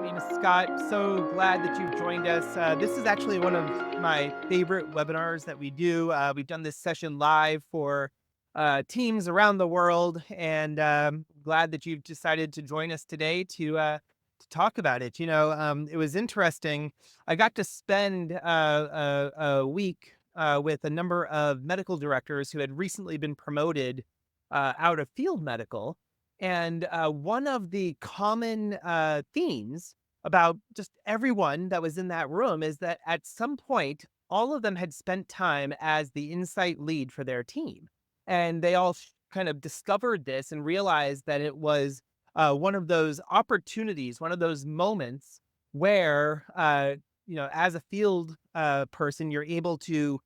name is Scott. So glad that you've joined us. This is actually one of my favorite webinars that we do. We've done this session live for teams around the world, and glad that you've decided to join us today to talk about it. It was interesting. I got to spend a week with a number of medical directors who had recently been promoted out of field medical, and one of the common themes about just everyone that was in that room is that at some point, all of them had spent time as the insight lead for their team. And they all kind of discovered this and realized that it was one of those opportunities, one of those moments where, as a field person, you're able to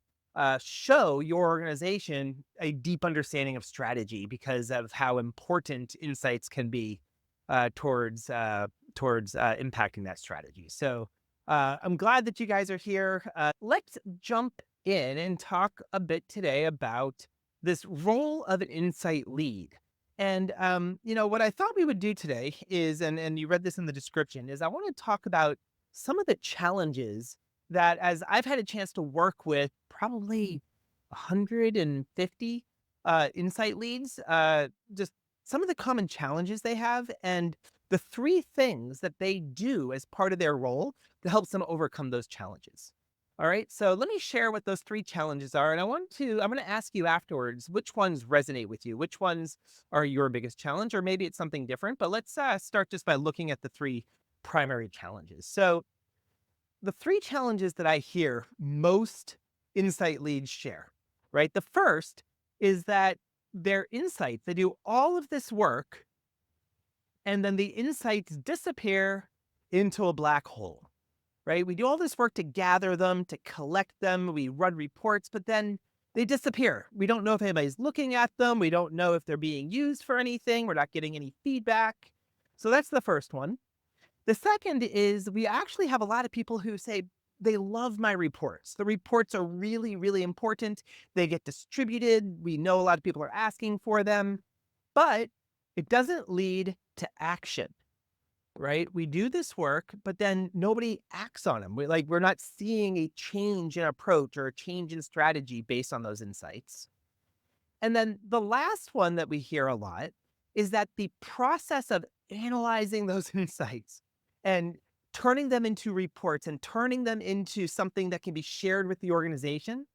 show your organization a deep understanding of strategy because of how important insights can be towards impacting that strategy. So I'm glad that you guys are here. Let's jump in and talk a bit today about this role of an insight lead. And what I thought we would do today is, and you read this in the description, is I want to talk about some of the challenges that, as I've had a chance to work with probably 150 insight leads, just some of the common challenges they have and the three things that they do as part of their role that helps them overcome those challenges. All right. So let me share what those three challenges are. And I'm going to ask you afterwards, which ones resonate with you? Which ones are your biggest challenge? Or maybe it's something different, but let's start just by looking at the three primary challenges. So the three challenges that I hear most insight leads share, right? The first is that their insights, they do all of this work and then the insights disappear into a black hole, right? We do all this work to gather them, to collect them, we run reports, but then they disappear. We don't know if anybody's looking at them. We don't know if they're being used for anything. We're not getting any feedback. So that's the first one. The second is we actually have a lot of people who say they love my reports. The reports are really, really important. They get distributed. We know a lot of people are asking for them, but it doesn't lead to action, right? We do this work, but then nobody acts on them. We're not seeing a change in approach or a change in strategy based on those insights. And then the last one that we hear a lot is that the process of analyzing those insights and turning them into reports and turning them into something that can be shared with the organization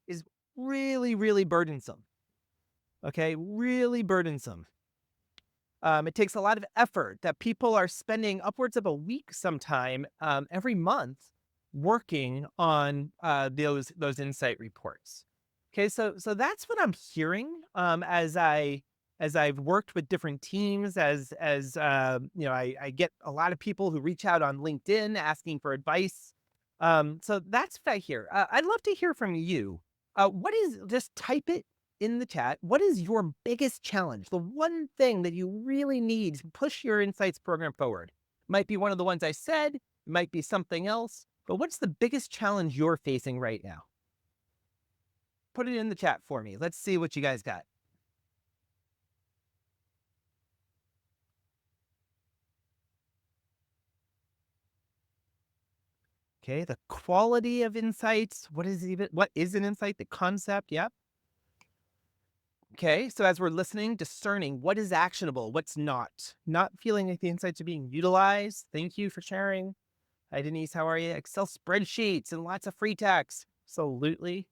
is really, really burdensome. Okay. Really burdensome. It takes a lot of effort that people are spending upwards of a week sometime every month working on those insight reports. Okay, so that's what I'm hearing as I've worked with different teams. I get a lot of people who reach out on LinkedIn asking for advice. So that's what I hear. I'd love to hear from you. What is Just type it in the chat. What is your biggest challenge? The one thing that you really need to push your insights program forward. Might be one of the ones I said, it might be something else, but what's the biggest challenge you're facing right now? Put it in the chat for me. Let's see what you guys got. Okay, the quality of insights. What is an insight? The concept. Yep. Okay, so as we're listening, discerning what is actionable, what's not. Not feeling like the insights are being utilized. Thank you for sharing. Hi, Denise. How are you? Excel spreadsheets and lots of free text. Absolutely.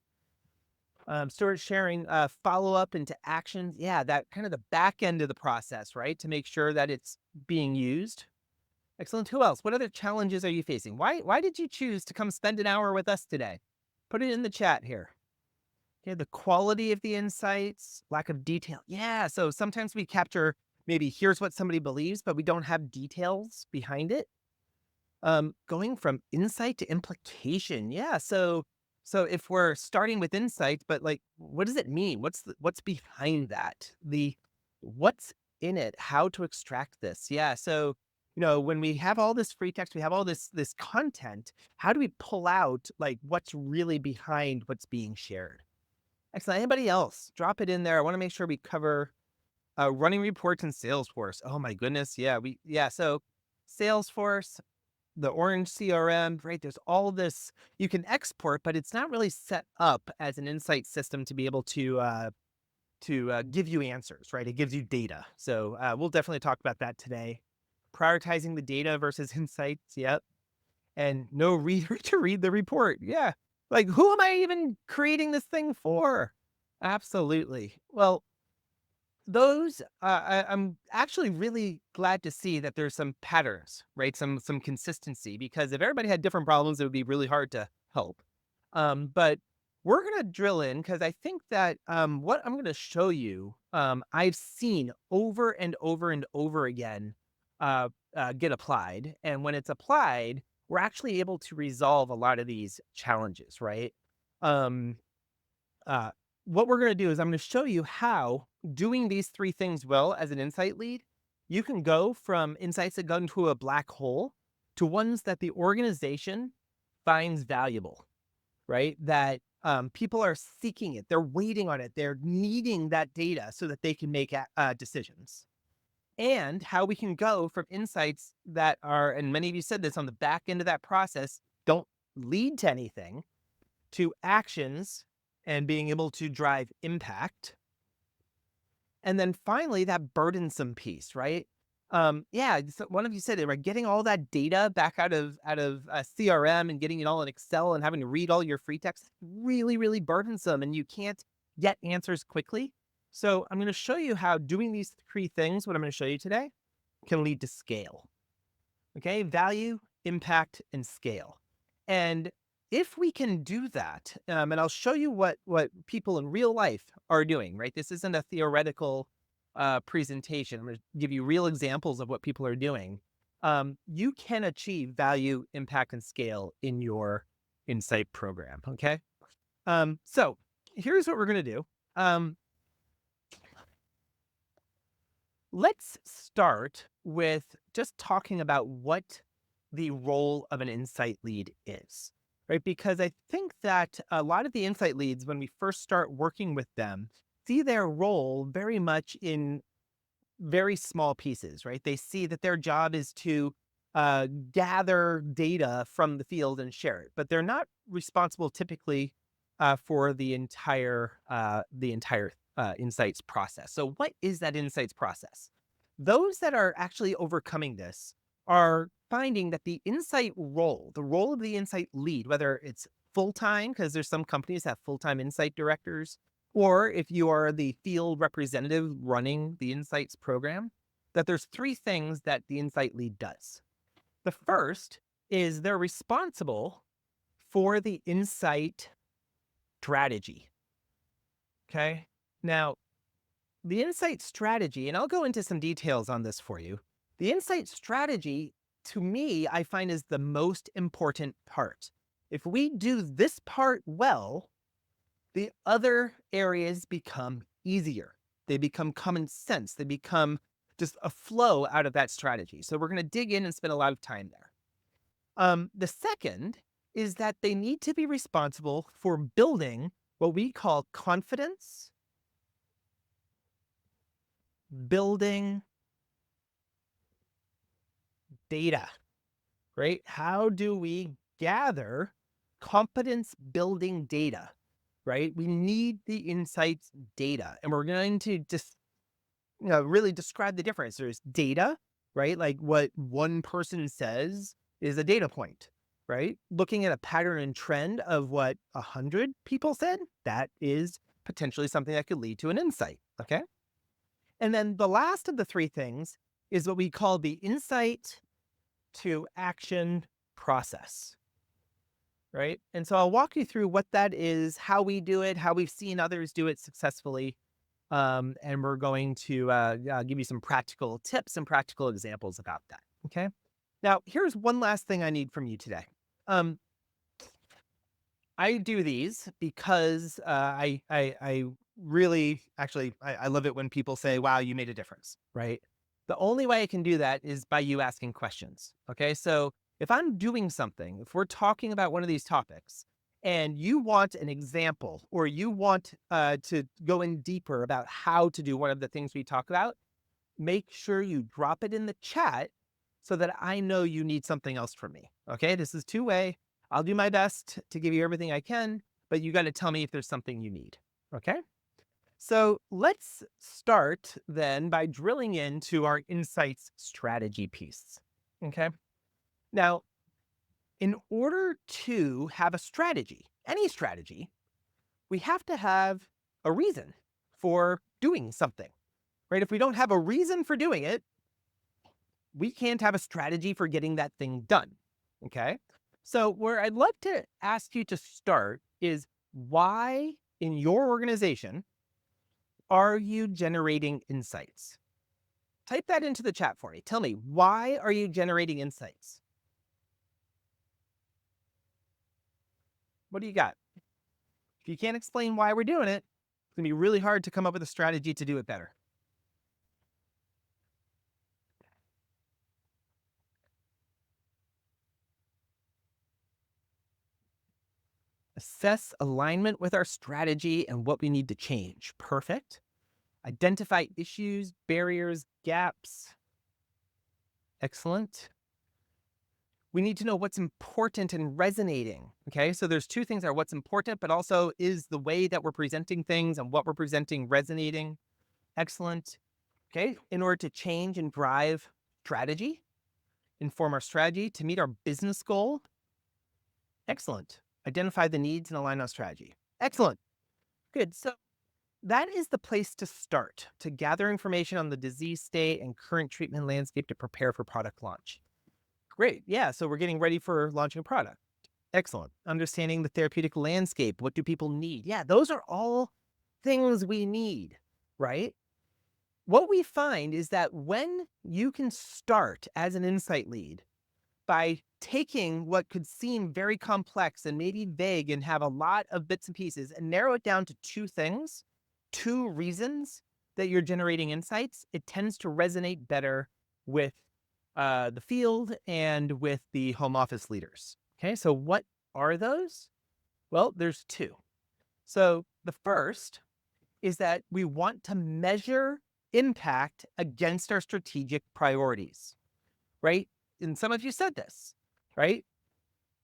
Stuart sharing follow up into actions. Yeah, that kind of the back end of the process, right? To make sure that it's being used. Excellent. Who else? What other challenges are you facing? Why did you choose to come spend an hour with us today? Put it in the chat here. Okay, the quality of the insights, lack of detail. Yeah, so sometimes we capture maybe here's what somebody believes, but we don't have details behind it. Going from insight to implication. Yeah, so if we're starting with insight, but like, what does it mean? What's behind that? What's in it? How to extract this? Yeah, so when we have all this free text, we have all this content. How do we pull out like what's really behind what's being shared? Excellent. Anybody else? Drop it in there. I want to make sure we cover running reports in Salesforce. Oh my goodness. Yeah. So Salesforce. the orange CRM, right? There's all this you can export, but it's not really set up as an insight system to be able to give you answers, right? It gives you data. So we'll definitely talk about that today. Prioritizing the data versus insights. Yep. And no reader to read the report. Yeah. Like, who am I even creating this thing for? Absolutely. Well, I'm actually really glad to see that there's some patterns, right? Some consistency, because if everybody had different problems, it would be really hard to help. But we're gonna drill in because I think that what I'm gonna show you, I've seen over and over and over again get applied, and when it's applied, we're actually able to resolve a lot of these challenges, right? Um, uh, what we're going to do is I'm going to show you how doing these three things well as an insight lead, you can go from insights that go into a black hole to ones that the organization finds valuable, right? That people are seeking it, they're waiting on it, they're needing that data so that they can make decisions. And how we can go from insights that are, and many of you said this, on the back end of that process, don't lead to anything, to actions and being able to drive impact. And then finally, that burdensome piece, right? Yeah, so one of you said it, right? Getting all that data back out of CRM and getting it all in Excel and having to read all your free text, really, really burdensome, and you can't get answers quickly. So I'm going to show you how doing these three things, what I'm going to show you today, can lead to scale. Okay, value, impact, and scale. And if we can do that, and I'll show you what people in real life are doing, right? This isn't a theoretical presentation. I'm going to give you real examples of what people are doing. You can achieve value, impact, and scale in your insight program. Okay. So here's what we're going to do. Um, let's start with just talking about what the role of an insight lead is, right? Because I think that a lot of the insight leads, when we first start working with them, see their role very much in very small pieces, right? They see that their job is to gather data from the field and share it, but they're not responsible typically for the entire insights process. So, what is that insights process? Those that are actually overcoming this are finding that the insight role, the role of the insight lead, whether it's full time, because there's some companies that have full time insight directors, or if you are the field representative running the insights program, that there's three things that the insight lead does. The first is they're responsible for the insight strategy. Okay. Now, the insight strategy, and I'll go into some details on this for you. The insight strategy, to me, I find is the most important part. If we do this part well, the other areas become easier. They become common sense. They become just a flow out of that strategy. So we're going to dig in and spend a lot of time there. The second is that they need to be responsible for building what we call confidence, building data, right? How do we gather competence building data, right? We need the insights data, and we're going to just really describe the difference. There's data, right? Like what one person says is a data point, right? Looking at a pattern and trend of what 100 people said, that is potentially something that could lead to an insight. Okay. And then the last of the three things is what we call the insight to action process, right? And so I'll walk you through what that is, how we do it, how we've seen others do it successfully. And we're going to give you some practical tips and practical examples about that. Okay. Now, here's one last thing I need from you today. Um, I do these because I really actually I love it when people say, "Wow, you made a difference," right? The only way I can do that is by you asking questions. Okay, so if I'm doing something, if we're talking about one of these topics, and you want an example, or you want to go in deeper about how to do one of the things we talk about, make sure you drop it in the chat, so that I know you need something else from me. Okay, this is two-way. I'll do my best to give you everything I can, but you got to tell me if there's something you need. Okay. So let's start then by drilling into our insights strategy piece. Okay. Now, in order to have a strategy, any strategy, we have to have a reason for doing something, right? If we don't have a reason for doing it, we can't have a strategy for getting that thing done. Okay. So, where I'd love to ask you to start is why in your organization are you generating insights? Type that into the chat for me. Tell me, why are you generating insights? What do you got? If you can't explain why we're doing it, it's going to be really hard to come up with a strategy to do it better. Assess alignment with our strategy and what we need to change. Perfect. Identify issues, barriers, gaps. Excellent. We need to know what's important and resonating. Okay, so there's two things are what's important, but also is the way that we're presenting things and what we're presenting resonating. Excellent. Okay, in order to change and drive strategy, inform our strategy to meet our business goal. Excellent. Identify the needs and align our strategy. Excellent. Good. So that is the place to start to gather information on the disease state and current treatment landscape to prepare for product launch. Great. Yeah. So we're getting ready for launching a product. Excellent. Understanding the therapeutic landscape. What do people need? Yeah, those are all things we need, right? What we find is that when you can start as an insight lead by taking what could seem very complex and maybe vague and have a lot of bits and pieces and narrow it down to two things, two reasons that you're generating insights, it tends to resonate better with the field and with the home office leaders. Okay, so what are those? Well, there's two. So the first is that we want to measure impact against our strategic priorities, right? And some of you said this, right?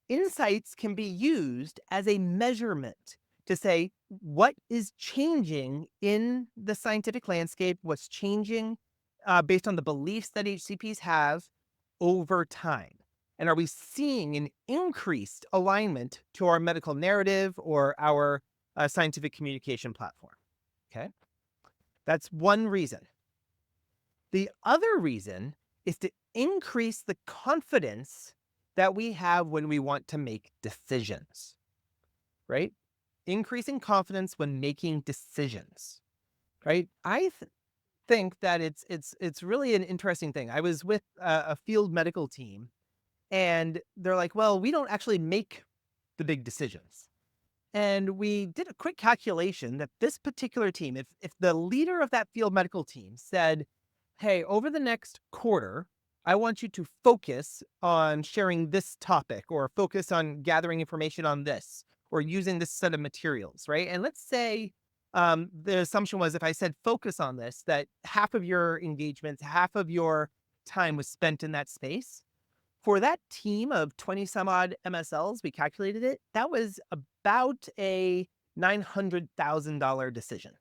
Insights can be used as a measurement to say what is changing in the scientific landscape, what's changing based on the beliefs that HCPs have over time. And are we seeing an increased alignment to our medical narrative or our scientific communication platform? Okay. That's one reason. The other reason is to increase the confidence that we have when we want to make decisions, right? Increasing confidence when making decisions, right? I think that it's really an interesting thing. I was with a field medical team, and they're like, "Well, we don't actually make the big decisions." And we did a quick calculation that this particular team, if the leader of that field medical team said, hey, over the next quarter, I want you to focus on sharing this topic or focus on gathering information on this or using this set of materials, right? And let's say the assumption was if I said focus on this, that half of your engagements, half of your time was spent in that space. For that team of 20 some odd MSLs, we calculated it, that was about a $900,000 decision.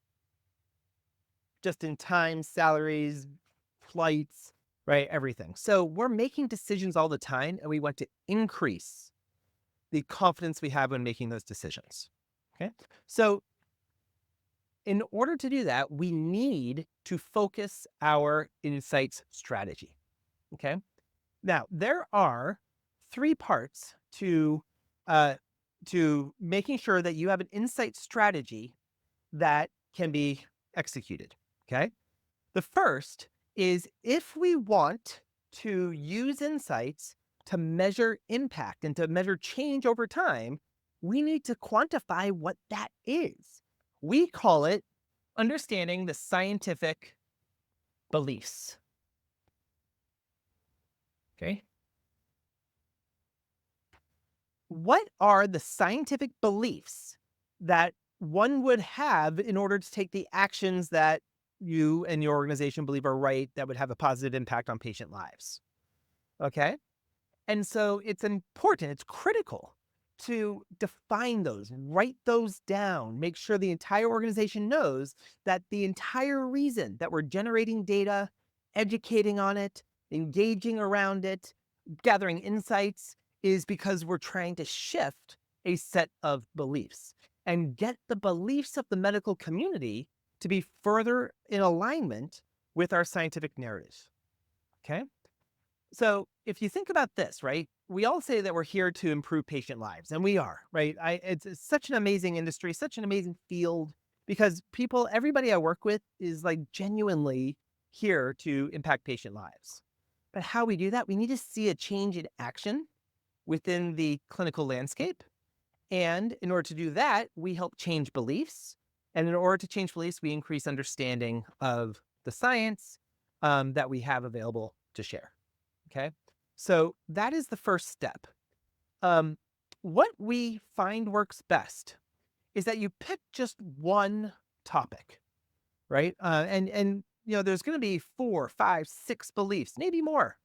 Just in time, salaries, flights, right? Everything. So we're making decisions all the time, and we want to increase the confidence we have when making those decisions. Okay. So in order to do that, we need to focus our insights strategy. Okay. Now, there are three parts to making sure that you have an insight strategy that can be executed. Okay. The first is if we want to use insights to measure impact and to measure change over time, we need to quantify what that is. We call it understanding the scientific beliefs. Okay. What are the scientific beliefs that one would have in order to take the actions that you and your organization believe are right that would have a positive impact on patient lives? Okay. And so it's important, it's critical to define those, write those down, make sure the entire organization knows that the entire reason that we're generating data, educating on it, engaging around it, gathering insights is because we're trying to shift a set of beliefs and get the beliefs of the medical community to be further in alignment with our scientific narrative. Okay. So if you think about this, right, we all say that we're here to improve patient lives, and we are, right? It's such an amazing industry, such an amazing field because people, everybody I work with is like genuinely here to impact patient lives. But how we do that, we need to see a change in action within the clinical landscape. And in order to do that, we help change beliefs. And in order to change beliefs, we increase understanding of the science that we have available to share. Okay. So that is the first step. Um, what we find works best is that you pick just one topic, right? And there's going to be 4, 5, 6 beliefs, maybe more,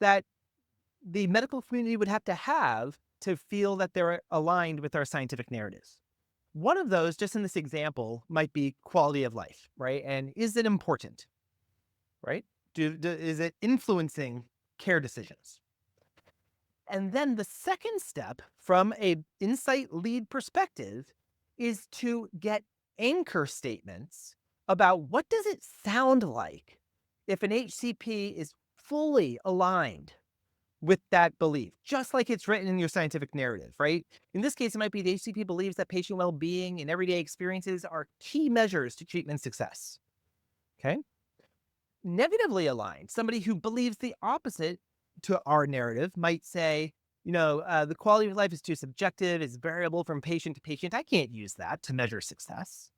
that the medical community would have to feel that they're aligned with our scientific narratives. One of those, just in this example, might be quality of life, right? And is it important, right? Is it influencing care decisions? And then the second step from a insight lead perspective is to get anchor statements about what does it sound like if an HCP is fully aligned with that belief, just like it's written in your scientific narrative, right? In this case, it might be the HCP believes that patient well-being and everyday experiences are key measures to treatment success. Okay. Negatively aligned, somebody who believes the opposite to our narrative might say, the quality of life is too subjective, it's variable from patient to patient. I can't use that to measure success.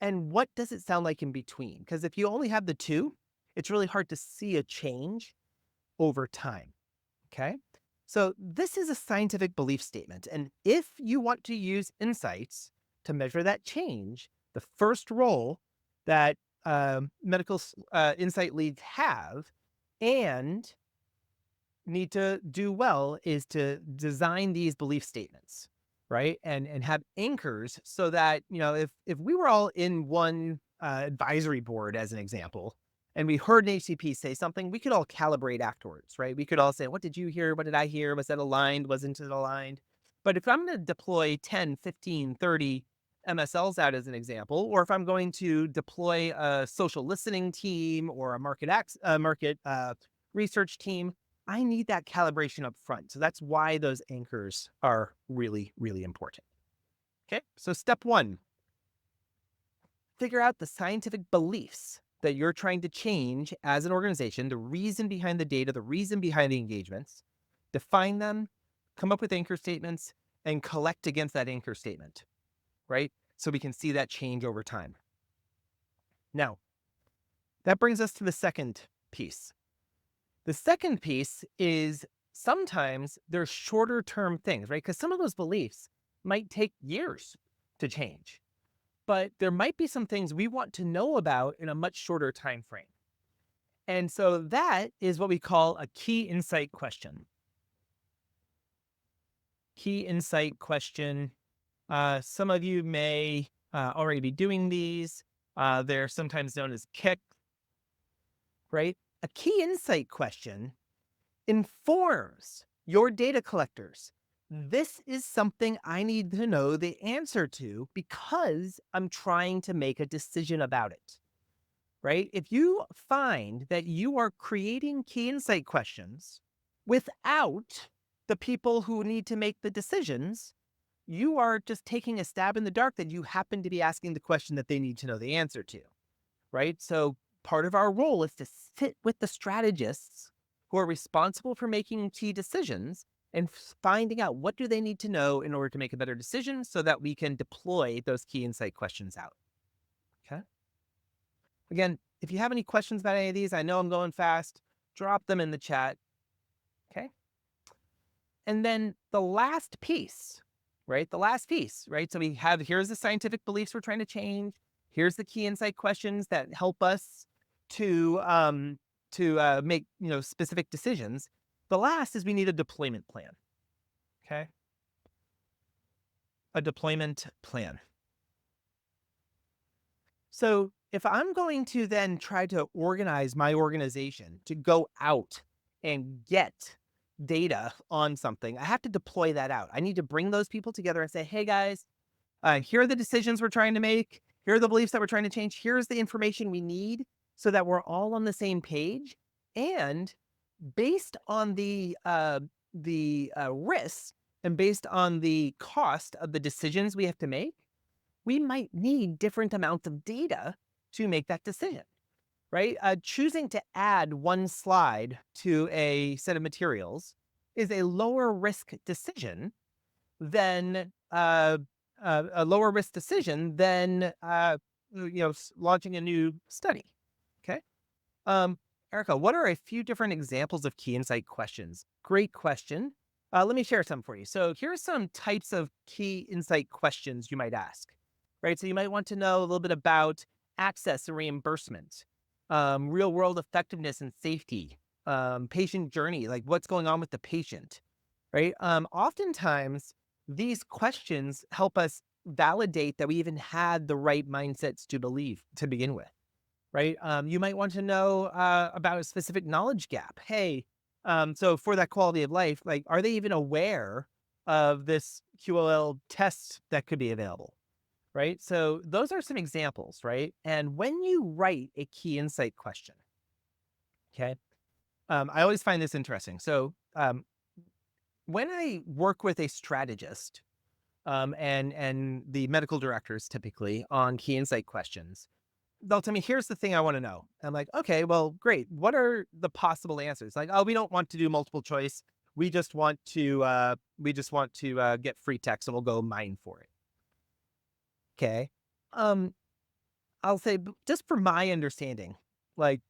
And what does it sound like in between? Because if you only have the two, it's really hard to see a change over time. Okay. So this is a scientific belief statement. And if you want to use insights to measure that change, the first role that medical insight leads have and need to do well is to design these belief statements, right? And have anchors so that, if we were all in one advisory board, as an example, and we heard an HCP say something, we could all calibrate afterwards, right? We could all say, what did you hear? What did I hear? Was that aligned? Wasn't it aligned? But if I'm going to deploy 10, 15, 30 MSLs out as an example, or if I'm going to deploy a social listening team or a market research team, I need that calibration up front. So that's why those anchors are really, really important. Okay. So step one, figure out the scientific beliefs that you're trying to change as an organization, the reason behind the data, the reason behind the engagements, define them, come up with anchor statements, and collect against that anchor statement, right? So we can see that change over time. Now, that brings us to the second piece. The second piece is sometimes there's shorter term things, right? Because some of those beliefs might take years to change, but there might be some things we want to know about in a much shorter time frame. And so that is what we call a key insight question. Key insight question. Some of you may already be doing these. They're sometimes known as KIC, right? A key insight question informs your data collectors. This is something I need to know the answer to because I'm trying to make a decision about it, right? If you find that you are creating key insight questions without the people who need to make the decisions, you are just taking a stab in the dark that you happen to be asking the question that they need to know the answer to, right? So part of our role is to sit with the strategists who are responsible for making key decisions and finding out what do they need to know in order to make a better decision so that we can deploy those key insight questions out. Okay. Again, if you have any questions about any of these, I know I'm going fast, drop them in the chat. Okay. And then the last piece, right? The last piece, right? So here's the scientific beliefs we're trying to change. Here's the key insight questions that help us to make specific decisions. The last is we need a deployment plan. Okay. A deployment plan. So if I'm going to then try to organize my organization to go out and get data on something, I have to deploy that out. I need to bring those people together and say, hey guys, here are the decisions we're trying to make. Here are the beliefs that we're trying to change. Here's the information we need so that we're all on the same page. And based on the risks and based on the cost of the decisions we have to make, we might need different amounts of data to make that decision, right? Choosing to add one slide to a set of materials is a lower risk decision than a lower risk decision than launching a new study. Okay. Um, Erica, what are a few different examples of key insight questions? Great question. Let me share some for you. So here are some types of key insight questions you might ask, right? So you might want to know a little bit about access and reimbursement, real world effectiveness and safety, patient journey, like what's going on with the patient, right? Oftentimes, these questions help us validate that we even had the right mindsets to believe to begin with, right? You might want to know about a specific knowledge gap. Hey, so for that quality of life, like, are they even aware of this QOL test that could be available? Right. So those are some examples, right? And when you write a key insight question, okay, I always find this interesting. So when I work with a strategist, and the medical directors typically on key insight questions, they'll tell me, here's the thing I want to know. I'm like, okay, well, great. What are the possible answers? Like, oh, we don't want to do multiple choice. We just want to get free text and we'll go mine for it. Okay. Um, I'll say, just for my understanding, like,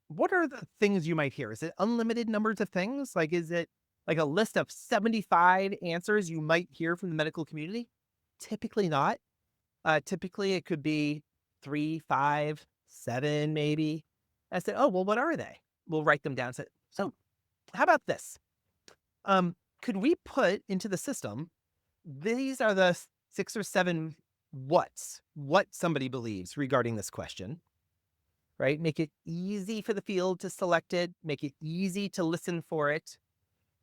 what are the things you might hear? Is it unlimited numbers of things? Like, is it like a list of 75 answers you might hear from the medical community? Typically not. Typically it could be 3, 5, 7, maybe. I said, oh, well, what are they? We'll write them down. So how about this? Could we put into the system, these are the 6 or 7 what somebody believes regarding this question, right? Make it easy for the field to select it, make it easy to listen for it.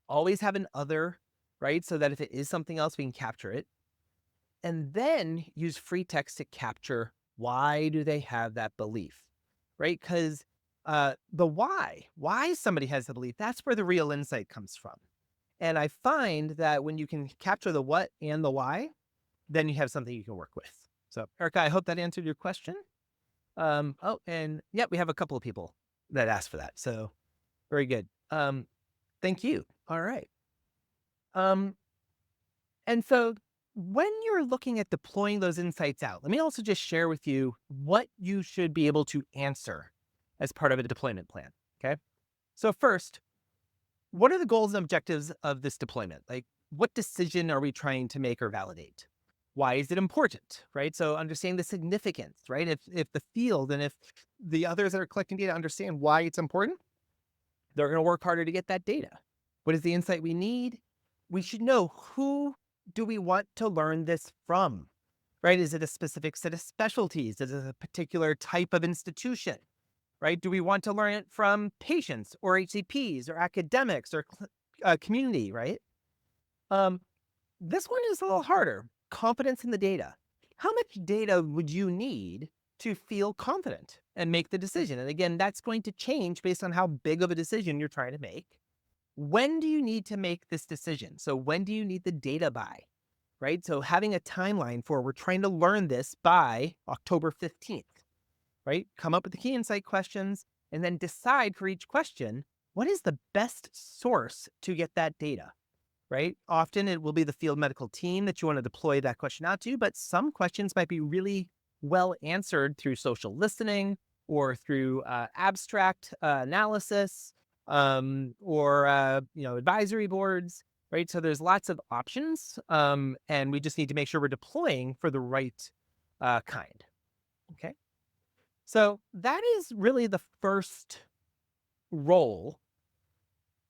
Always have an other, right? So that if it is something else, we can capture it. And then use free text to capture why do they have that belief, right? Because the why somebody has the belief, that's where the real insight comes from. And I find that when you can capture the what and the why, then you have something you can work with. So, Erica, I hope that answered your question. Oh, and yeah, we have a couple of people that asked for that. So very good. Thank you. All right. Um, and so when you're looking at deploying those insights out, let me also just share with you what you should be able to answer as part of a deployment plan. Okay. So first, what are the goals and objectives of this deployment? Like, what decision are we trying to make or validate? Why is it important, right? So understanding the significance, right? If the field and if the others that are collecting data understand why it's important, they're going to work harder to get that data. What is the insight we need? We should know, who do we want to learn this from, right? Is it a specific set of specialties? Is it a particular type of institution, right? Do we want to learn it from patients or HCPs or academics or community, right? This one is a little harder. Confidence in the data. How much data would you need to feel confident and make the decision? And again, that's going to change based on how big of a decision you're trying to make. When do you need to make this decision? So when do you need the data by, right? So having a timeline for, we're trying to learn this by October 15th, right? Come up with the key insight questions and then decide for each question, what is the best source to get that data, right? Often it will be the field medical team that you want to deploy that question out to, but some questions might be really well answered through social listening or through abstract analysis, or advisory boards, right? So there's lots of options, and we just need to make sure we're deploying for the right kind. Okay, so that is really the first role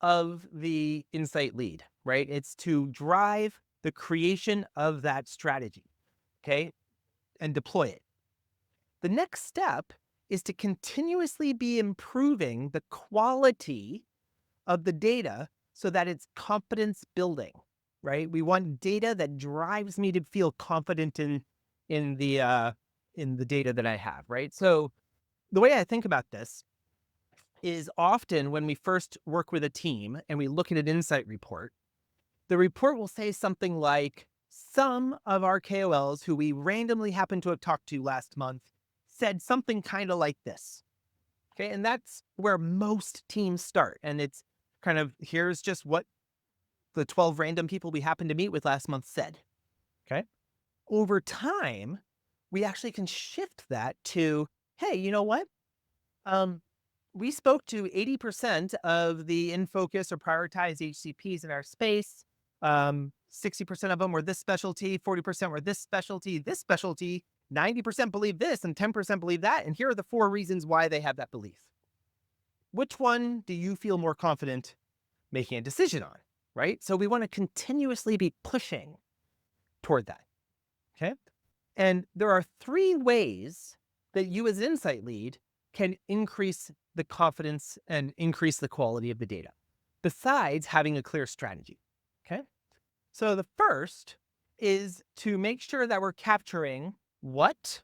of the insight lead, right? It's to drive the creation of that strategy, okay, and deploy it. The next step is to continuously be improving the quality of the data so that it's confidence building, right? We want data that drives me to feel confident in the uh, in the data that I have, right? So the way I think about this is often when we first work with a team and we look at an insight report, the report will say something like, some of our KOLs who we randomly happened to have talked to last month said something kind of like this. Okay. And that's where most teams start. And it's kind of, here's just what the 12 random people we happened to meet with last month said. Okay. Over time, we actually can shift that to, hey, you know what? Um, we spoke to 80% of the in focus or prioritized HCPs in our space. 60% of them were this specialty, 40% were this specialty, 90% believe this, and 10% believe that. And here are the 4 reasons why they have that belief. Which one do you feel more confident making a decision on? Right? So we want to continuously be pushing toward that. Okay. And there are 3 ways that you as an insight lead can increase the confidence and increase the quality of the data, besides having a clear strategy. Okay. So the first is to make sure that we're capturing what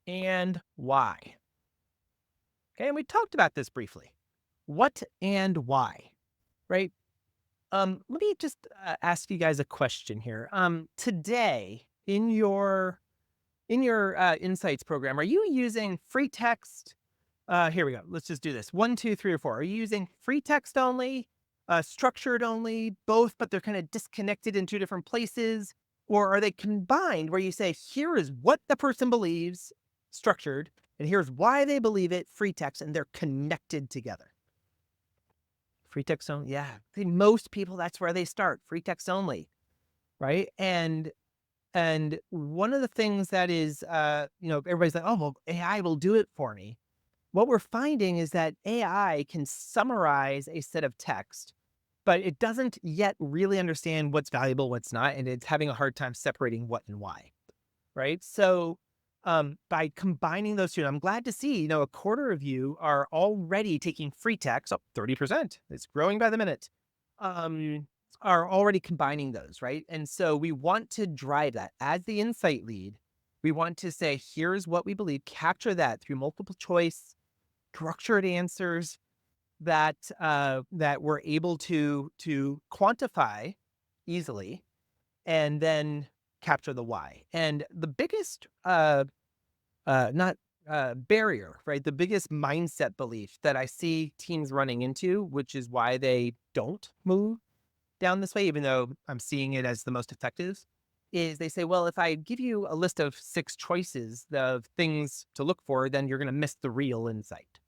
and why. Okay. And we talked about this briefly. What and why, right? Let me just ask you guys a question here. Today in your insights program, are you using free text? Here we go. Let's just do this. 1, 2, 3, or 4. Are you using free text only, structured only, both, but they're kind of disconnected in 2 different places? Or are they combined where you say, here is what the person believes, structured, and here's why they believe it, free text, and they're connected together? Free text only. Yeah. See, most people, that's where they start. Free text only. Right. And one of the things that is, everybody's like, oh, well, AI will do it for me. What we're finding is that AI can summarize a set of text, but it doesn't yet really understand what's valuable, what's not, and it's having a hard time separating what and why. Right. So by combining those 2, I'm glad to see, a quarter of you are already taking free text, up 30%. It's growing by the minute. Um, are already combining those, right? And so we want to drive that as the insight lead. We want to say, here's what we believe, capture that through multiple choice, structured answers that we're able to quantify easily, and then capture the why. And the biggest not barrier, right? The biggest mindset belief that I see teams running into, which is why they don't move down this way, even though I'm seeing it as the most effective, is they say, well, if I give you a list of 6 choices of things to look for, then you're going to miss the real insight.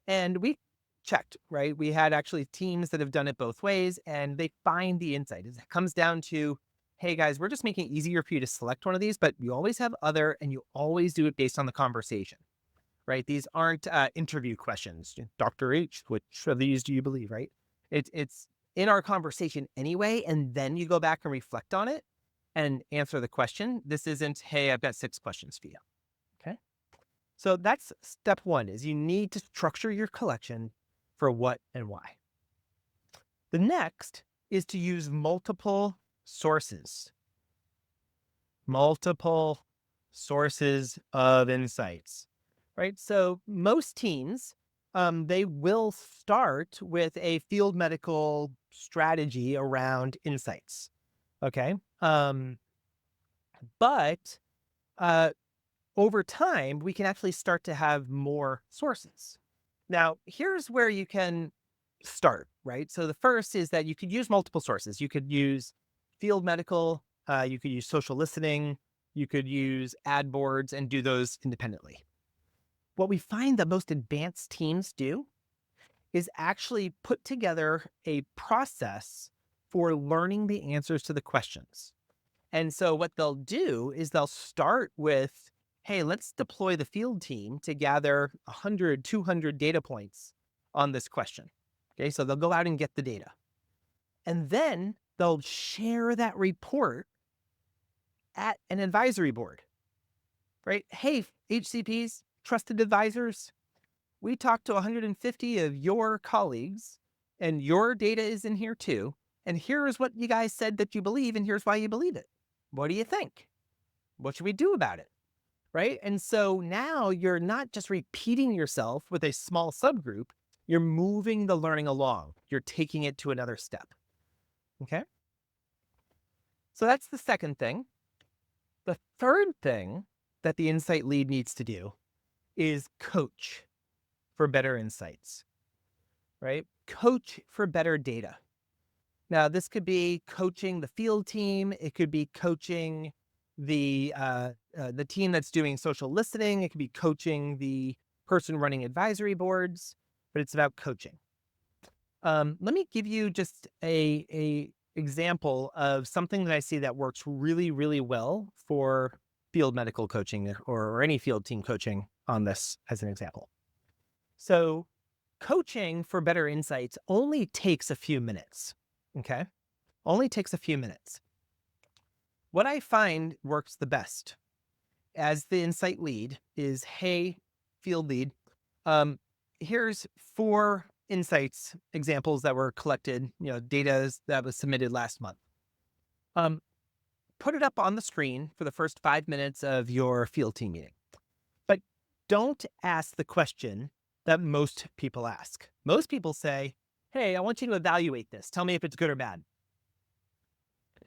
And we checked, right? We had actually teams that have done it both ways, and they find the insight. It comes down to, hey guys, we're just making it easier for you to select one of these, but you always have other, and you always do it based on the conversation, right? These aren't interview questions. Dr. H, which of these do you believe, right? It's in our conversation anyway, and then you go back and reflect on it and answer the question. This isn't, hey, I've got 6 questions for you. Okay. So that's step 1, is you need to structure your collection for what and why. The next is to use multiple sources. Multiple sources of insights, right? So most teams, they will start with a field medical strategy around insights. Okay. But over time, we can actually start to have more sources. Now, here's where you can start, right? So the first is that you could use multiple sources. You could use field medical, you could use social listening, you could use ad boards and do those independently. What we find that most advanced teams do is actually put together a process for learning the answers to the questions. And so what they'll do is they'll start with, hey, let's deploy the field team to gather 100, 200 data points on this question. Okay, so they'll go out and get the data. And then they'll share that report at an advisory board, right? Hey, HCPs, trusted advisors, we talked to 150 of your colleagues, and your data is in here too. And here is what you guys said that you believe, and here's why you believe it. What do you think? What should we do about it? Right? And so now you're not just repeating yourself with a small subgroup, you're moving the learning along. You're taking it to another step. Okay? So that's the second thing. The third thing that the insight lead needs to do is coach for better insights, right? Coach for better data. Now, this could be coaching the field team. It could be coaching the team that's doing social listening. It could be coaching the person running advisory boards, but it's about coaching. Let me give you just a example of something that I see that works really, really well for field medical coaching or any field team coaching on this as an example. So coaching for better insights only takes a few minutes, okay? Only takes a few minutes. What I find works the best as the insight lead is, hey, field lead, here's 4 insights examples that were collected, data that was submitted last month. Put it up on the screen for the first 5 minutes of your field team meeting. But don't ask the question that most people ask. Most people say, hey, I want you to evaluate this. Tell me if it's good or bad.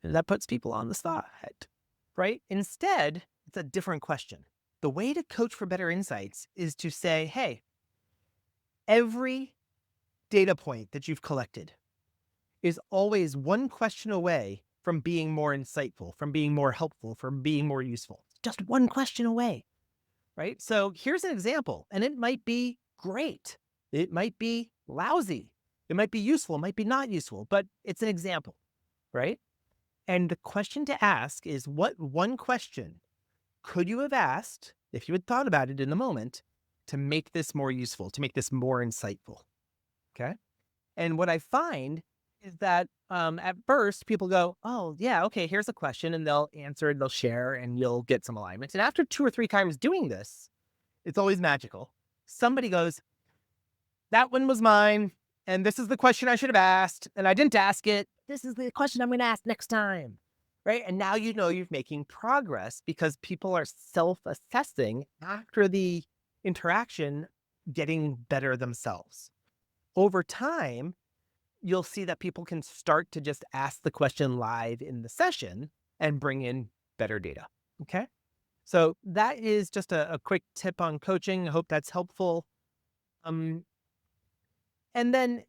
That puts people on the spot, right? Instead, it's a different question. The way to coach for better insights is to say, hey, every data point that you've collected is always one question away from being more insightful, from being more helpful, from being more useful. Just one question away, right? So here's an example, and it might be great. It might be lousy. It might be useful. It might be not useful, but it's an example, right? And the question to ask is, what one question could you have asked, if you had thought about it in the moment, to make this more useful, to make this more insightful? Okay. And what I find is that at first people go, oh, yeah, okay, here's a question, and they'll answer it, they'll share, and you'll get some alignment. And after 2 or 3 times doing this, it's always magical. Somebody goes, that one was mine, and this is the question I should have asked, and I didn't ask it. This is the question I'm going to ask next time, right? And now you're making progress because people are self-assessing after the interaction, getting better themselves. Over time, you'll see that people can start to just ask the question live in the session and bring in better data, okay? So that is just a quick tip on coaching. I hope that's helpful. And then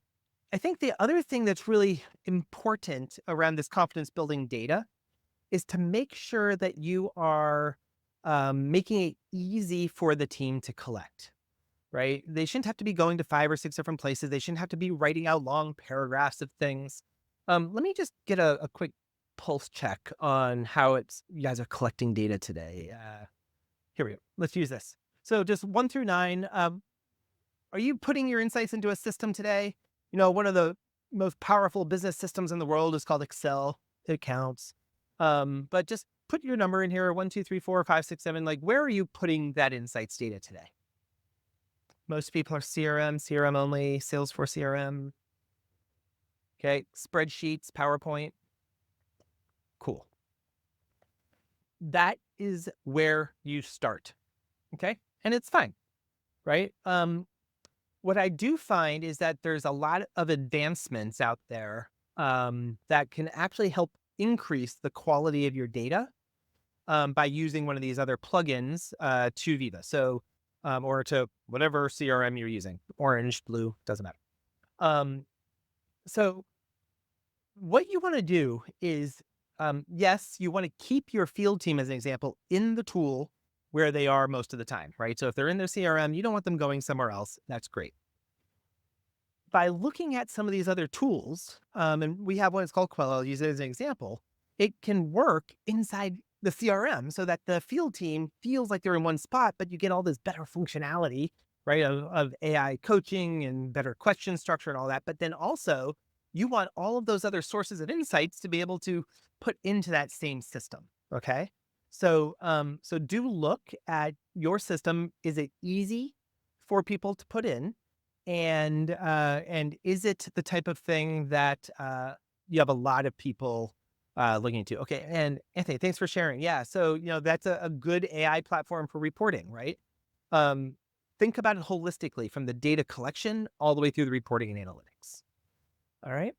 I think the other thing that's really important around this confidence building data is to make sure that you are making it easy for the team to collect, right? They shouldn't have to be going to 5 or 6 different places. They shouldn't have to be writing out long paragraphs of things. Let me just get a quick pulse check on how you guys are collecting data today. Here we go. Let's use this. So just 1 through 9, are you putting your insights into a system today? One of the most powerful business systems in the world is called Excel. It counts. But just put your number in here, 1, 2, 3, 4, 5, 6, 7. Like, where are you putting that insights data today? Most people are CRM only, Salesforce CRM. Okay, spreadsheets, PowerPoint. Cool. That is where you start. Okay, and it's fine, right? What I do find is that there's a lot of advancements out there that can actually help increase the quality of your data by using one of these other plugins to Viva. So, or to whatever CRM you're using, orange, blue, doesn't matter. So what you want to do is, yes, you want to keep your field team, as an example, in the tool where they are most of the time, right? So if they're in their CRM, you don't want them going somewhere else. That's great. By looking at some of these other tools, and we have one, it's called Quell, I'll use it as an example, it can work inside the CRM so that the field team feels like they're in one spot, but you get all this better functionality right? Of AI coaching and better question structure and all that. But then also, you want all of those other sources of insights to be able to put into that same system. Okay. So do look at your system. Is it easy for people to put in? And is it the type of thing that you have a lot of people looking into? Okay. And Anthony, thanks for sharing. Yeah. So, that's a good AI platform for reporting, right? Um, think about it holistically from the data collection all the way through the reporting and analytics. All right.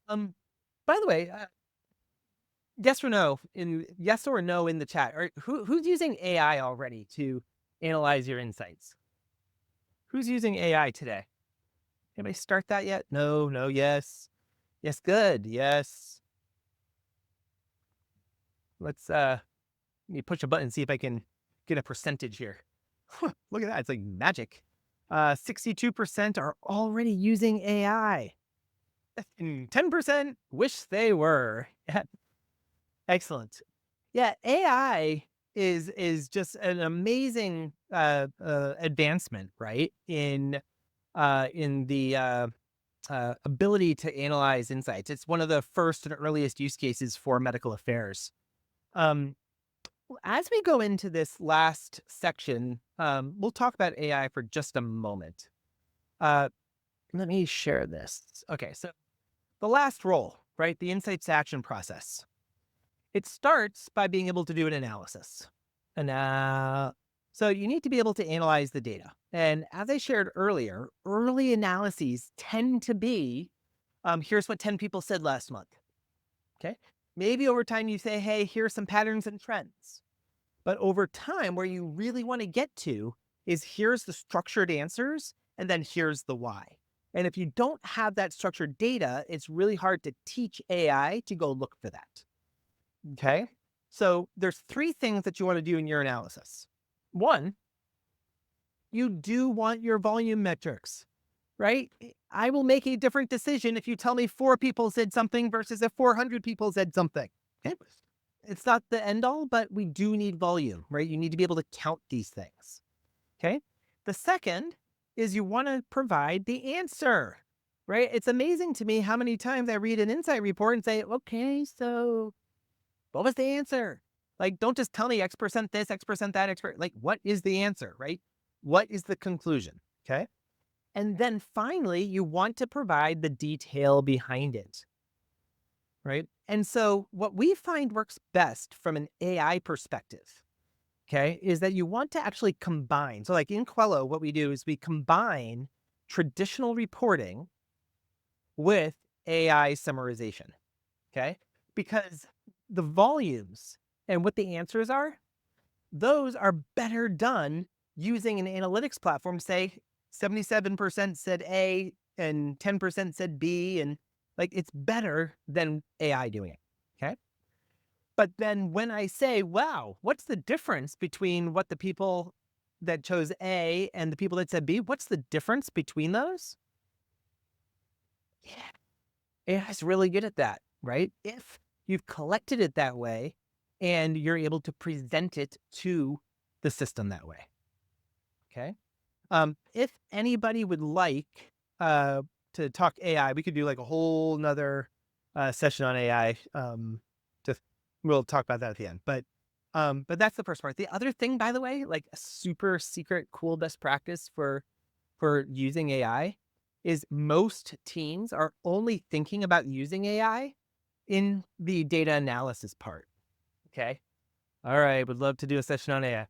Um, by the way, yes or no in the chat. Or who's using AI already to analyze your insights? Who's using AI today? Anybody start that yet? No, no, yes. Yes, good. Yes. Let's let me push a button and see if I can get a percentage here. Look at that. It's like magic. 62% are already using AI. And 10% wish they were. Excellent. Yeah, AI is just an amazing advancement, right? In the ability to analyze insights. It's one of the first and earliest use cases for medical affairs. Um, as we go into this last section, we'll talk about AI for just a moment. Let me share this. Okay, so the last role, right? The insights to action process. It starts by being able to do an analysis. And so you need to be able to analyze the data. And as I shared earlier, early analyses tend to be here's what 10 people said last month. Okay. Maybe over time you say, hey, here's some patterns and trends. But over time, where you really want to get to is here's the structured answers, and then here's the why. And if you don't have that structured data, it's really hard to teach AI to go look for that. Okay. So there's three things that you want to do in your analysis. One, you do want your volume metrics, right? I will make a different decision if you tell me 4 people said something versus if 400 people said something. Okay. It's not the end all, but we do need volume, right? You need to be able to count these things. Okay. The second is you want to provide the answer, right? It's amazing to me how many times I read an insight report and say, okay, so what was the answer? Like, don't just tell me X% this, X% that, X%. Like, what is the answer, right? What is the conclusion? Okay. And then finally, you want to provide the detail behind it, right? And so what we find works best from an AI perspective, okay, is that you want to actually combine. So like in Quello, what we do is we combine traditional reporting with AI summarization, okay? Because the volumes and what the answers are, those are better done using an analytics platform. Say 77% said A and 10% said B, and like it's better than AI doing it. Okay. But then when I say, wow, what's the difference between what the people that chose A and the people that said B? What's the difference between those? Yeah. AI is really good at that, right? If you've collected it that way and you're able to present it to the system that way. Okay. If anybody would like to talk AI, we could do like a whole nother session on AI. Just we'll talk about that at the end. But that's the first part. The other thing, by the way, like a super secret, cool best practice for using AI is most teams are only thinking about using AI in the data analysis part. Okay. All right. Would love to do a session on AI.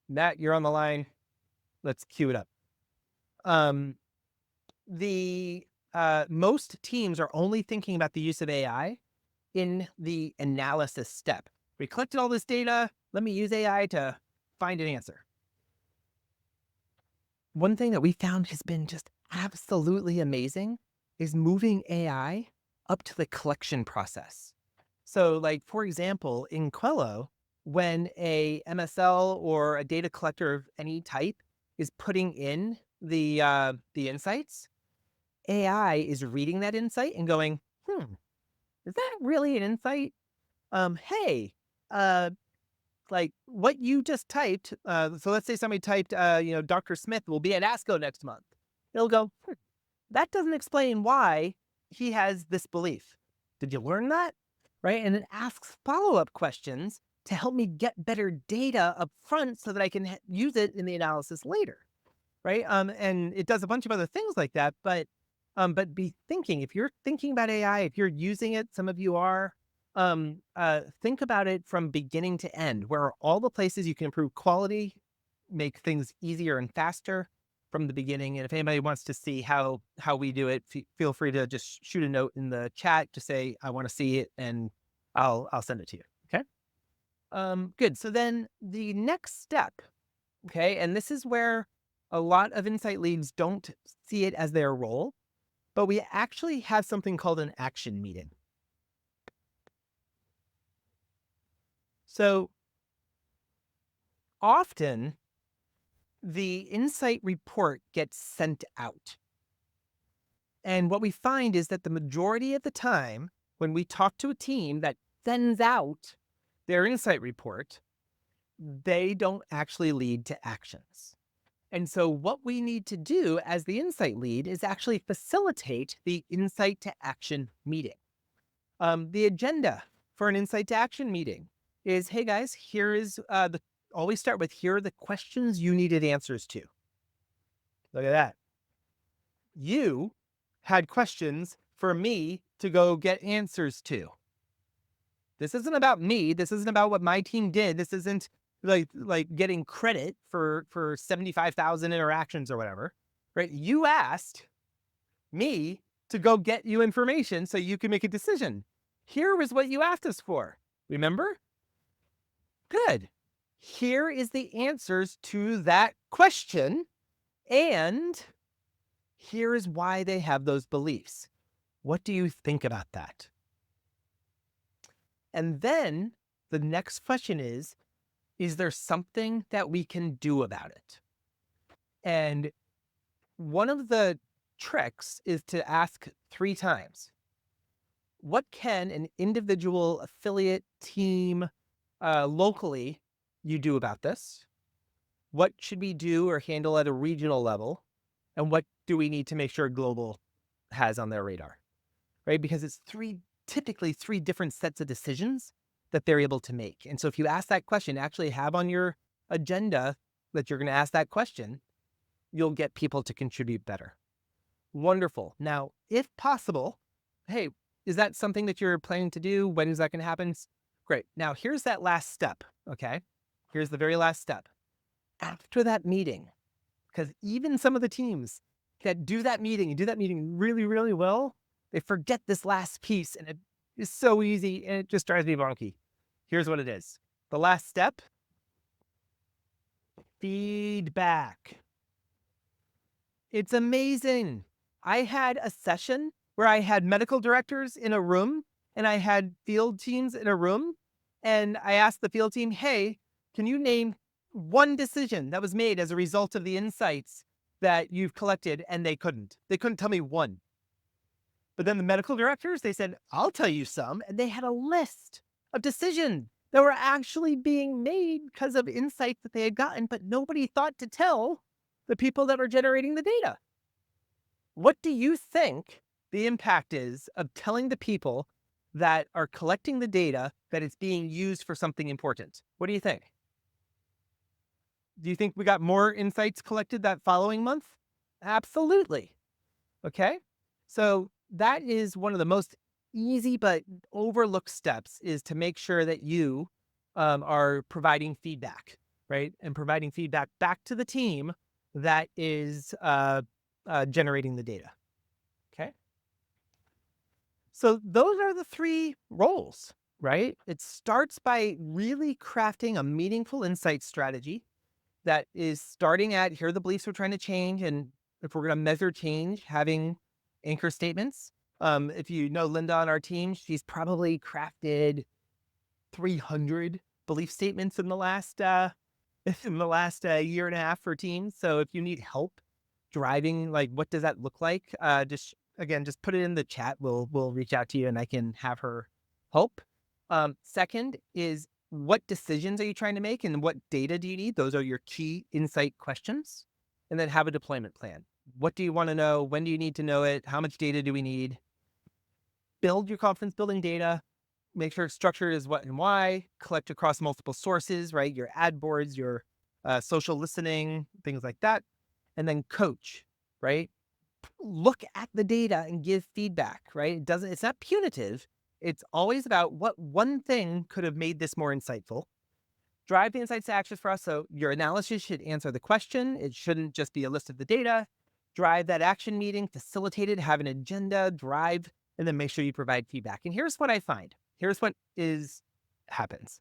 Matt, you're on the line. Let's cue it up. Um, the most teams are only thinking about the use of AI in the analysis step. We collected all this data. Let me use AI to find an answer. One thing that we found has been just absolutely amazing is moving AI up to the collection process. So, like, for example, in Quello, when a MSL or a data collector of any type is putting in the insights, AI is reading that insight and going, is that really an insight? Hey, uh, like what you just typed. So let's say somebody typed, Dr. Smith will be at ASCO next month. It'll go, that doesn't explain why he has this belief. Did you learn that? Right? And it asks follow-up questions to help me get better data up front so that I can use it in the analysis later. Right? And it does a bunch of other things like that, but be thinking, if you're thinking about AI, if you're using it, some of you are, think about it from beginning to end. Where are all the places you can improve quality, make things easier and faster from the beginning? And if anybody wants to see how we do it, feel free to just shoot a note in the chat to say, I want to see it, and I'll send it to you. Okay. Good. So then the next step, okay, and this is where a lot of insight leads don't see it as their role, but we actually have something called an action meeting. So often the insight report gets sent out. And what we find is that the majority of the time, when we talk to a team that sends out their insight report, they don't actually lead to actions. And so what we need to do as the insight lead is actually facilitate the insight to action meeting. The agenda for an insight to action meeting is, hey guys, here is always start with, here are the questions you needed answers to. Look at that. You had questions for me to go get answers to. This isn't about me. This isn't about what my team did. This isn't like getting credit for 75,000 interactions or whatever, right? You asked me to go get you information so you can make a decision. Here was what you asked us for. Remember? Good. Here is the answers to that question. And here is why they have those beliefs. What do you think about that? And then the next question is there something that we can do about it? And one of the tricks is to ask 3 times. What can an individual, affiliate, team, locally you do about this? What should we do or handle at a regional level? And what do we need to make sure global has on their radar? Right? Because it's typically three different sets of decisions that they're able to make. And so if you ask that question, actually have on your agenda that you're going to ask that question, you'll get people to contribute better. Wonderful. Now, if possible, hey, is that something that you're planning to do? When is that going to happen? Great. Now, here's that last step, okay? Here's the very last step. After that meeting, because even some of the teams that do that meeting and do that meeting really, really well, they forget this last piece, and it is so easy, and it just drives me bonky. Here's what it is. The last step, feedback. It's amazing. I had a session where I had medical directors in a room and I had field teams in a room. And I asked the field team, hey, can you name one decision that was made as a result of the insights that you've collected? And they couldn't. They couldn't tell me one. But then the medical directors, they said, I'll tell you some. And they had a list of decisions that were actually being made because of insights that they had gotten, but nobody thought to tell the people that are generating the data. What do you think the impact is of telling the people that are collecting the data that it's being used for something important? What do you think? Do you think we got more insights collected that following month? Absolutely. Okay. So that is one of the most easy but overlooked steps, is to make sure that you are providing feedback, right? And providing feedback back to the team that is generating the data. Okay. So those are the 3 roles, right? It starts by really crafting a meaningful insight strategy that is starting at, here are the beliefs we're trying to change. And if we're going to measure change, having anchor statements. If you know Linda on our team, she's probably crafted 300 belief statements in the last year and a half for teams. So if you need help driving, like, what does that look like? Just put it in the chat. We'll reach out to you and I can have her help. Second is What decisions are you trying to make and what data do you need? Those are your key insight questions. And then have a deployment plan. What do you want to know? When do you need to know it? How much data do we need? Build your confidence building data. Make sure it's structured as what and why. Collect across multiple sources, right? Your ad boards, your social listening, things like that. And then coach, right? Look at the data and give feedback, right? It's not punitive. It's always about what one thing could have made this more insightful. Drive the insights to action for us. So your analysis should answer the question. It shouldn't just be a list of the data. Drive that action meeting, facilitate it, have an agenda, drive, and then make sure you provide feedback. And here's what I find. Here's what happens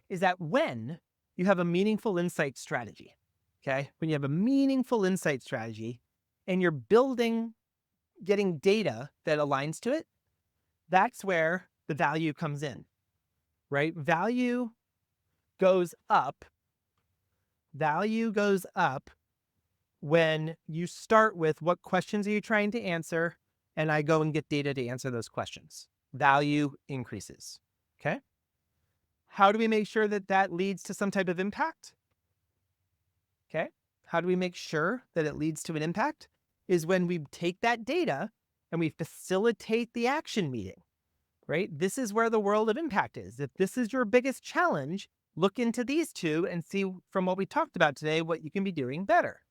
is that when you have a meaningful insight strategy, okay, when you have a meaningful insight strategy and you're getting data that aligns to it, that's where the value comes in, right? Value goes up when you start with what questions are you trying to answer, and I go and get data to answer those questions. Value increases, okay? How do we make sure that that leads to some type of impact? Okay, how do we make sure that it leads to an impact? Is when we take that data and we facilitate the action meeting, right? This is where the world of impact is. If this is your biggest challenge, look into these two and see from what we talked about today what you can be doing better.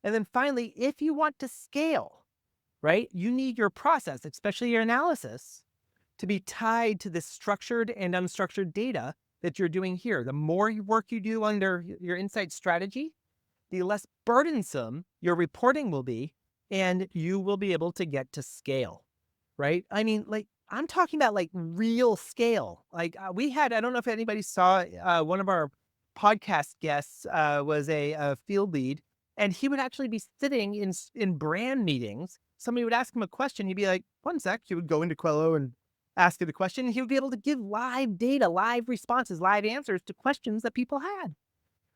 And then finally, if you want to scale, right, you need your process, especially your analysis, to be tied to the structured and unstructured data that you're doing here. The more work you do under your insight strategy, the less burdensome your reporting will be, and you will be able to get to scale, right? I mean, like, I'm talking about like real scale. Like I don't know if anybody saw one of our podcast guests was a field lead, and he would actually be sitting in brand meetings. Somebody would ask him a question. He'd be like, one sec. He would go into Quello and ask it a question. And he would be able to give live data, live responses, live answers to questions that people had,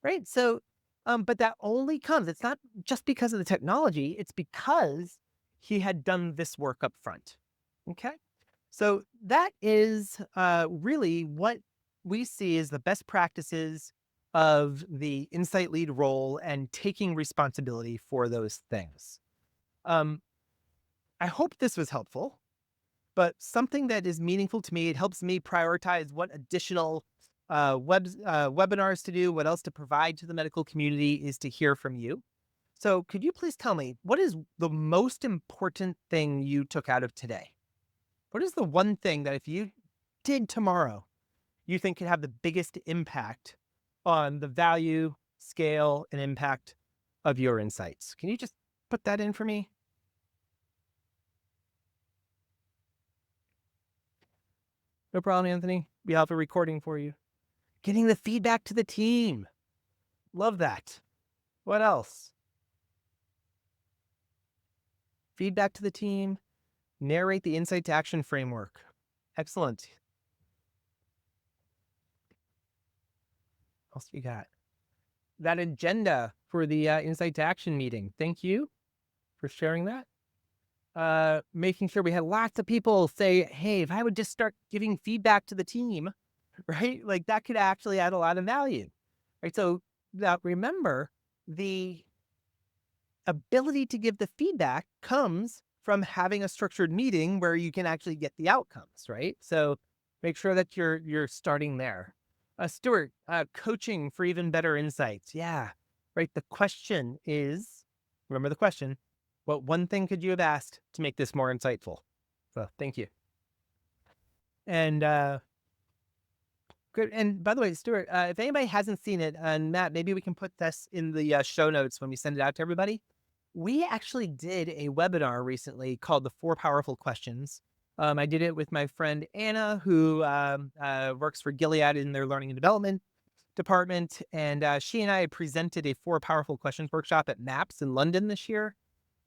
right? So, but that only comes, it's not just because of the technology, it's because he had done this work up front. Okay. So that is really what we see as the best practices of the insight lead role and taking responsibility for those things. I hope this was helpful, but something that is meaningful to me, it helps me prioritize what additional webinars to do, what else to provide to the medical community is to hear from you. So could you please tell me, what is the most important thing you took out of today? What is the one thing that if you did tomorrow, you think could have the biggest impact on the value, scale, and impact of your insights? Can you just put that in for me? No problem, Anthony. We have a recording for you. Getting the feedback to the team. Love that. What else? Feedback to the team. Narrate the insight to action framework. Excellent. What else you got? That agenda for the insight to action meeting. Thank you for sharing that. Making sure we had lots of people say, hey, if I would just start giving feedback to the team, right? Like that could actually add a lot of value, right? So now remember, the ability to give the feedback comes from having a structured meeting where you can actually get the outcomes, right? So make sure that you're starting there. Stuart, coaching for even better insights. Yeah, right. The question is, remember the question, what one thing could you have asked to make this more insightful? So thank you. And good. And by the way, Stuart, if anybody hasn't seen it, and Matt, maybe we can put this in the show notes when we send it out to everybody. We actually did a webinar recently called The 4 Powerful Questions. I did it with my friend Anna, who works for Gilead in their learning and development department. And she and I presented a 4 Powerful Questions workshop at MAPS in London this year.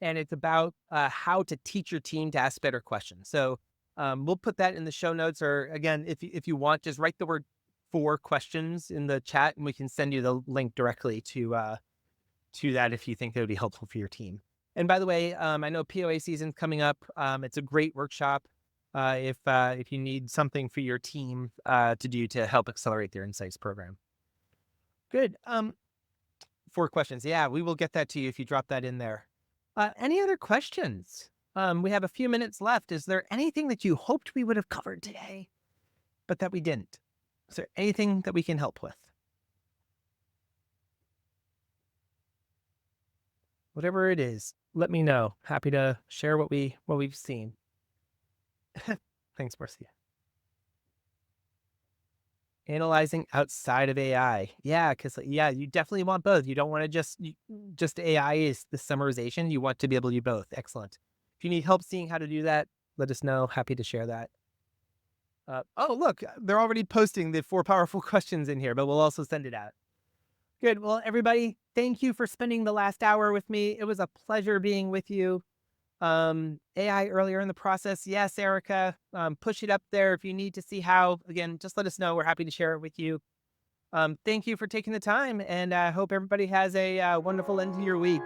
And it's about how to teach your team to ask better questions. So we'll put that in the show notes, or again, if you want, just write the word 4 questions in the chat and we can send you the link directly to that if you think that would be helpful for your team. And by the way, I know POA season's coming up. It's a great workshop. if you need something for your team to do to help accelerate their insights program. Good. 4 questions. Yeah, we will get that to you if you drop that in there. Any other questions? We have a few minutes left. Is there anything that you hoped we would have covered today, but that we didn't? Is there anything that we can help with? Whatever it is, let me know. Happy to share what we've seen. Thanks, Marcia. Analyzing outside of AI. Yeah, because yeah, you definitely want both. You don't want to just AI is the summarization. You want to be able to do both. Excellent. If you need help seeing how to do that, let us know. Happy to share that. Oh, look, they're already posting the 4 powerful questions in here, but we'll also send it out. Good. Well, everybody, thank you for spending the last hour with me. It was a pleasure being with you. AI earlier in the process. Yes, Erica, push it up there if you need to see how. Again, just let us know. We're happy to share it with you. Thank you for taking the time, and I hope everybody has a wonderful end to your week.